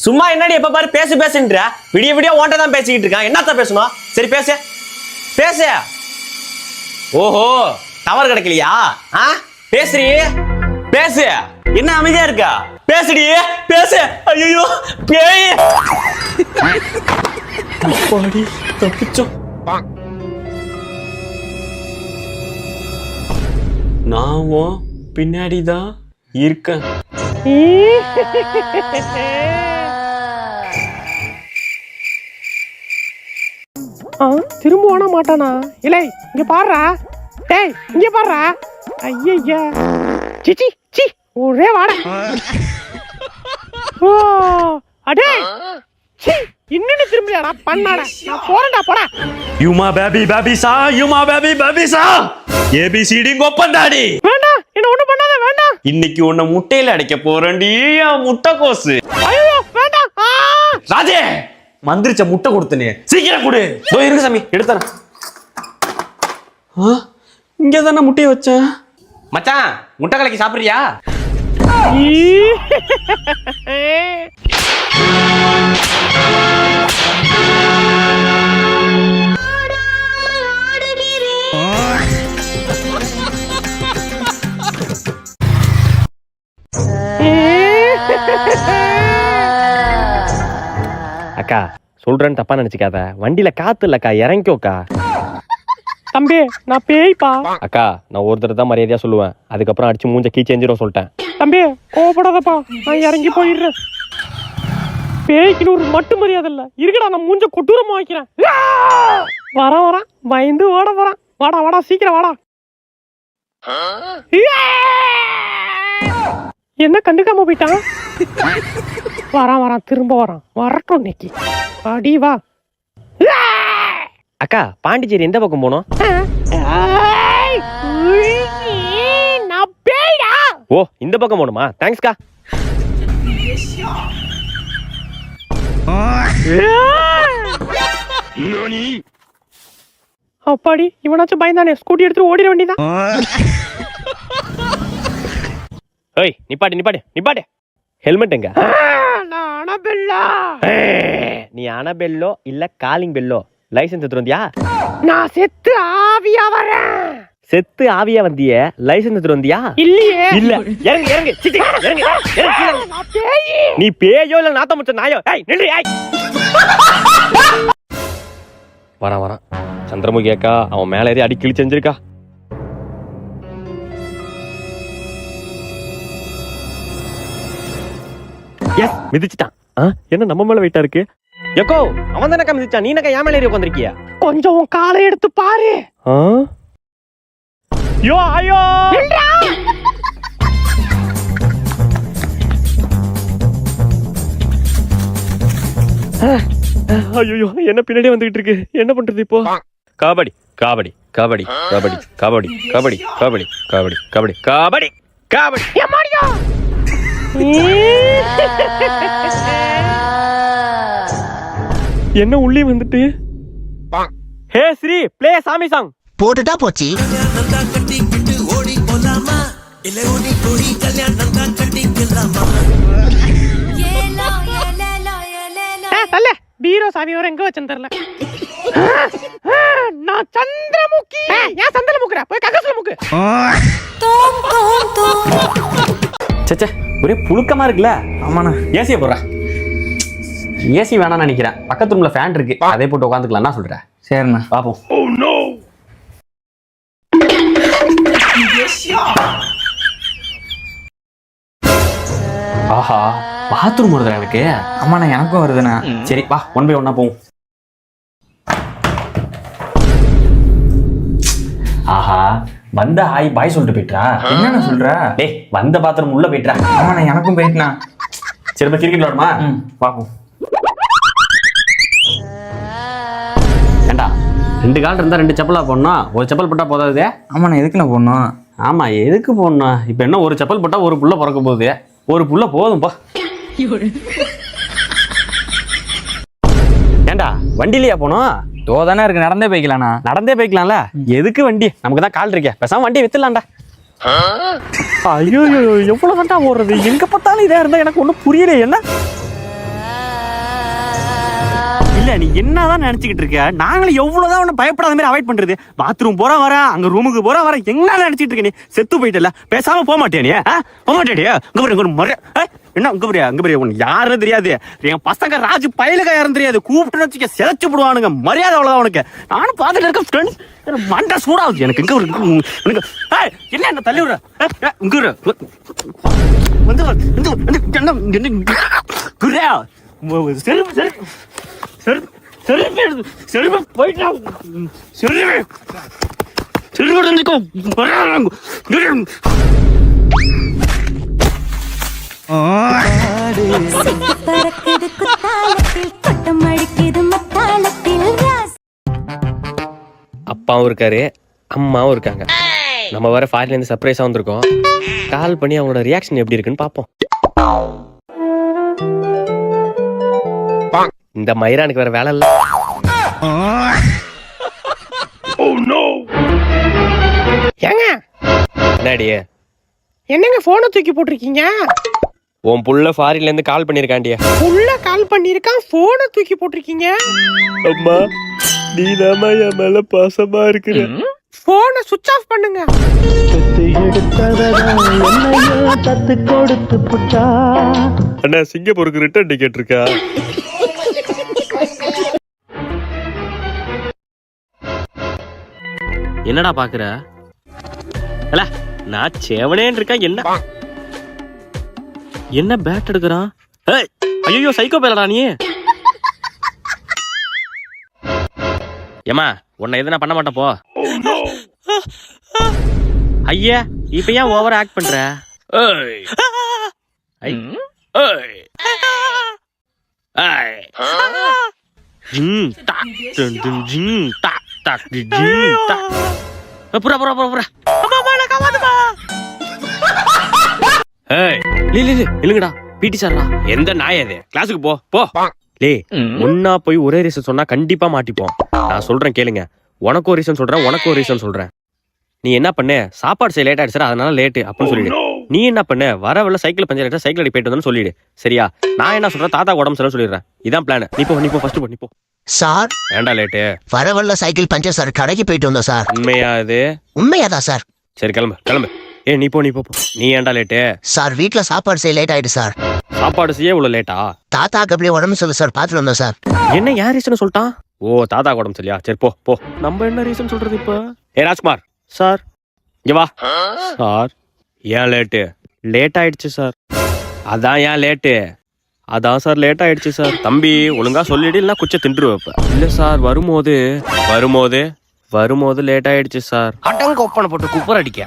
சும்மா என்னடி எப்ப பாரு பேசு பேசுன்ற விடிய விடிய ஓட்ட தான் பேசிக்கிட்டு இருக்கான். என்னத்த பேசணும்? சரி பேசு பேசு. ஓஹோ டவர் கிடைக்கலையா? பேசுறீ பேசு. என்ன அமைதியா இருக்கா? பேசுடி பேசு. ஐயோ பேய் தப்பிச்சோம். நான் பின்னாடிதான் இருக்கேன். திரும்ப ஓட மாட்டானா? இல்லை இங்க பாடுறா. டேய் இங்க பாடுறா. ஐயா சிச்சி சி ஒரே வாட. ஓ அடே சி இன்னும் திரும்பியாடா பண்ணாடா. நான் போறேன்டா போடா. யுமா பேபி பேபி சா யுமா பேபி பேபி சா ஏபிசிடி கொப்பந்தாடி. வேண்டாம் என்ன ஒண்ணு பண்ணாத வேண்டாம். இன்னைக்கு உன்னை முட்டையில அடைக்க போறேன்டி முட்டைக்கோசு. ஐயோ வேண்டாம். ராஜே மந்திரிச்ச முட்டை கொடுத்தனே சீக்கிரம் கொடு. இருக்கு சாமி எடுத்தறேன். இங்க தானே முட்டையை வச்சேன். மச்சான் முட்டை கலக்கி சாப்பிடுறியா? அக்கா சொல்றேன்னு தப்பா நினைச்சுக்காத. வண்டியில காத்து இல்லக்கா, இறங்கிக்கோக்கா. தம்பி நான் பேய்ப்பா. அக்கா நான் ஒரு தடவை தான் மரியாதையா சொல்லுவேன், அதுக்கப்புறம் அடிச்சு மூஞ்ச கீச்சேஞ்சிரும் சொல்லிட்டேன். தம்பி கோவப்படாதப்பா, நான் இறங்கி போயிடுறேன். பேய்க்குன்னு ஒரு மட்டு மரியாதை இல்ல இருக்குடா. நான் மூஞ்ச கொட்டூரமா வைக்கிறேன். வரான் பயந்து ஓட போறான். வாடா வாடா சீக்கிரம் வாடா. என்ன கண்டுக்காம போயிட்டான்? வரான் திரும்ப வரான். வரட்டும் இன்னைக்கு. அடி வா. அக்கா பாண்டிச்சேரி எந்த பக்கம் போனோம்? ஓ இந்த பக்கம் போகணுமா? தேங்க்ஸ்க்கா. அப்பாடி இவனாச்சும் பயந்தானே. ஸ்கூட்டி எடுத்து ஓடிட வேண்டியதான். ஏய் நிப்பாட்டு நிப்பாட்டு நிப்பாட்டு. ஹெல்மெட் எங்க? நீ அனபெல்லோ இல்ல காலிங் பெல்லோ லைசென்ஸ் எடுத்து வந்தியா? நான் செத்து ஆவியா வரேன். செத்து ஆவியா வந்திய லைசென்ஸ் எடுத்து வந்தியா? இல்லையே. இல்ல இறங்கு இறங்கு சிச்சி இறங்கு இறங்கு. நீ பேயோ இல்ல நாத்த முச்ச நாயோ? ஏய் நில்லு. ஏய் வரான் சந்திரமுகி அக்கா அவன் மேல ஏறி அடி கிழி செஞ்சிருக்கா. எஸ் மிதிச்சிட்டான். என்ன நம்ம மேல வெயிட்டா இருக்கு? எக்கோ அவன் தானக்கா மிதிச்சான், நீ என்னக்கா என் மேல ஏறி உட்கார்ந்திருக்கியா? கொஞ்சம் உன் காலை எடுத்து பாரு. யோ ஐயோ ஐயோ என்ன பின்னாடியே வந்துகிட்டு இருக்கு. என்ன பண்றது இப்போ? கபடி கபடி கபடி கபடி கபடி கபடி கபடி கபடி கபடி கபடி கபடி. என்ன உள்ளே வந்துட்டு? ஹே ஸ்ரீ ப்ளே சாமி சாங். போட்டுட்டா போச்சு. பீரோ சாவி வர எங்க வச்சேன்னு தெரியல. நான் சந்திரமுகி. ஏன் சந்திரமுகிற? போய் கக்கஸ்ல முக்கு. சச்சே ஒரே புழுக்கமா இருக்குல்ல. ஆமாண்ணா ஏசியை போடுற. ஏசி வேணாம்னு நினைக்கிறேன். பக்கத்து ரூம்ல ஃபேன் இருக்கு, அதே போட்டு உட்காந்துக்கலாம். என்ன சொல்ற? சரிண்ணா பாப்போம். ஆஹா பாத்ரூம் வருதுடா எனக்கு. ஆமாண்ணா எனக்கும் வருதுண்ணா. சரி வா 1 by 1 போவோம். ஆஹா வந்த ஹாய் பாய் சொல்லிட்டு போயிட்டா. என்னண்ணா சொல்ற? டேய் வந்த பாத்ரூம் உள்ள போயிட்டா. ஆமாண்ணா எனக்கும் போயிட்டுண்ணா. சரி இப்ப கிரிக்கெட் விளையாடுமா? பாப்போம். ஏண்டா 2 கால் இருந்தா 2 செப்பலா போடணும். ஒரு செப்பல் போட்டா போதாது. ஆமாண்ணா எதுக்குண்ணா போடணும்? ஆமா எதுக்கு போடணும்? இப்ப என்ன ஒரு செப்பல் போட்டா ஒரு புள்ள பிறக்க போகுது. ஒரு புள்ள போதும்பா. ஏண்டா வண்டியிலயா போனோம்? தோதானே இருக்கு, நடந்தே போய்க்கலாண்ணா. நடந்தே போய்க்கலாம்ல. எதுக்கு வண்டி? நமக்கு தான் கால் இருக்கே, பேசாம வண்டியை வித்துலாம்டா. ஐயோ எவ்வளவு தாண்டா ஓடுறது? எங்க பார்த்தாலும் இதா இருந்தா எனக்கு ஒன்றும் புரியல. என்ன இல்ல நீ என்னதான் நினைச்சுக்கிட்டு இருக்க? நாங்களும் எவ்வளவுதான் உன்னை பயப்படாத மாதிரி அவாய்ட் பண்றது. பாத்ரூம் போற வர, அங்க ரூமுக்கு போற வர, என்ன நினைச்சிட்டு இருக்க நீ? செத்து போயிட்டல, பேசாம போக மாட்டியா நீ? போக மாட்டேடியா? இங்க பாரு என்ன இங்க பாரு உனக்கு யாருன்னு தெரியாது. என் பசங்க ராஜு பயிலுக யாரும் தெரியாது. கூப்பிட்டு வச்சுக்க செலச்சு போடுவானுங்க. மரியாதை அவ்வளவுதான் உனக்கு. நானும் பார்த்துட்டு இருக்க ஃப்ரெண்ட்ஸ். மண்டை சூடாகுது எனக்கு. இங்க எனக்கு என்ன என்ன தள்ளி விடுற? இங்க வந்து செருப்பு போயிட்டா பறக்குது குத்தாலத்தில் கொட்டம் அடிக்குது மத்தாளத்தில் அப்பாவும் இருக்காரு, அம்மாவும் இருக்காங்க. நம்ம வர ஃபாரின்ல இருந்து சர்ப்ரைஸா வந்திருக்கோம். கால் பண்ணி அவங்களோட ரியாக்ஷன் எப்படி இருக்குன்னு பாப்போம். இந்த மயிரானுக்கு வேற வேலை இல்ல. ஏங்க என்னடி என்னங்க போனை தூக்கி போட்டிருக்கீங்க? உன் புள்ள ஃபாரின்ல இருந்து கால் பண்ணிருக்காண்டியா? உள்ள கால் பண்ணிருக்கான், போனை தூக்கி போட்டிருக்கீங்க. அம்மா நீதாம்மா என் மேல பாசமா இருக்கிற. போனை சுவிட்ச் ஆஃப் பண்ணுங்க. அண்ணா சிங்கப்பூருக்கு ரிட்டர்ன் டிக்கெட் இருக்கா? என்னடா பாக்குற? இல்ல நான் சேவனேன்னு இருக்கா. என்ன பேட் எடுக்கிறான்? ஐயோ சைக்கோ பேலடா நீ. ஏமா உன்னை எதுனா பண்ண மாட்டேன் போ. ஐயா இப்ப ஏன் ஓவர் ஆக்ட் பண்ற? இல்லங்கடா பிடி சார்டா. எந்த நாய் அது? கிளாஸுக்கு போ போ. லே ஒன்னா போய் ஒரே ரீசன் சொன்னா கண்டிப்பா மாட்டிப்போம். நான் சொல்றேன் கேளுங்க. உனக்கு ஒரு ரீசன் சொல்றேன், உனக்கு ஒரு ரீசன் சொல்றேன். நீ என்ன பண்ண? சாப்பாடு செய்ய லேட் ஆயிடுச்சு அதனால லேட்டு அப்படின்னு சொல்லிடு. நீ என்ன பண்ண? வரவள்ள சைக்கிள் பஞ்சர் ஆயிடுச்சா சைக்கிள் அடி போயிட்டு வந்து சொல்லிடு. சரியா? நான் என்ன சொல்றேன், தாத்தா உடம்பு சரியில்லை சொல்லிடுறேன். இதான் பிளான். நீ போ ஃபர்ஸ்ட் போ. சார் ஏண்டா லேட்டு? வரவல்ல சைக்கிள் பஞ்சர் சார், கடைக்கு போயிட்டு வந்தோம் சார். உண்மையா இது? உண்மையாதான் சார். சரி கிளம்பு. நீ போ. நீ ஏண்டா லேட்டு? சார் வீட்ல சாப்பாடு செய்ய லேட் ஆயிடுச்சு சார். சாப்பாடு செய்ய இவ்வளவு லேட்டா? தாத்தாக்கு அப்படியே உடம்பு சொல்லு சார், பாத்துட்டு வந்தோம் சார். என்ன யார் ரீசன் சொல்லிட்டான்? ஓ தாத்தா உடம்பு சரியா? சரி போ. நம்ம என்ன ரீசன் சொல்றது இப்ப? ராஜ்குமார் சார் இங்க வா. சார் ஏன் லேட்டு? லேட் ஆயிடுச்சு சார். அதான் ஏன் லேட்டு? அதான் சார் லேட் ஆயிடுச்சு சார். தம்பி ஒழுங்கா சொல்லிடு, இல்ல குச்ச தின்று வைப்ப. இல்ல சார் வரும்போது லேட் ஆயிடுச்சு சார். அடங்க ஒப்பனை போட்டு குப்பர் அடிக்க.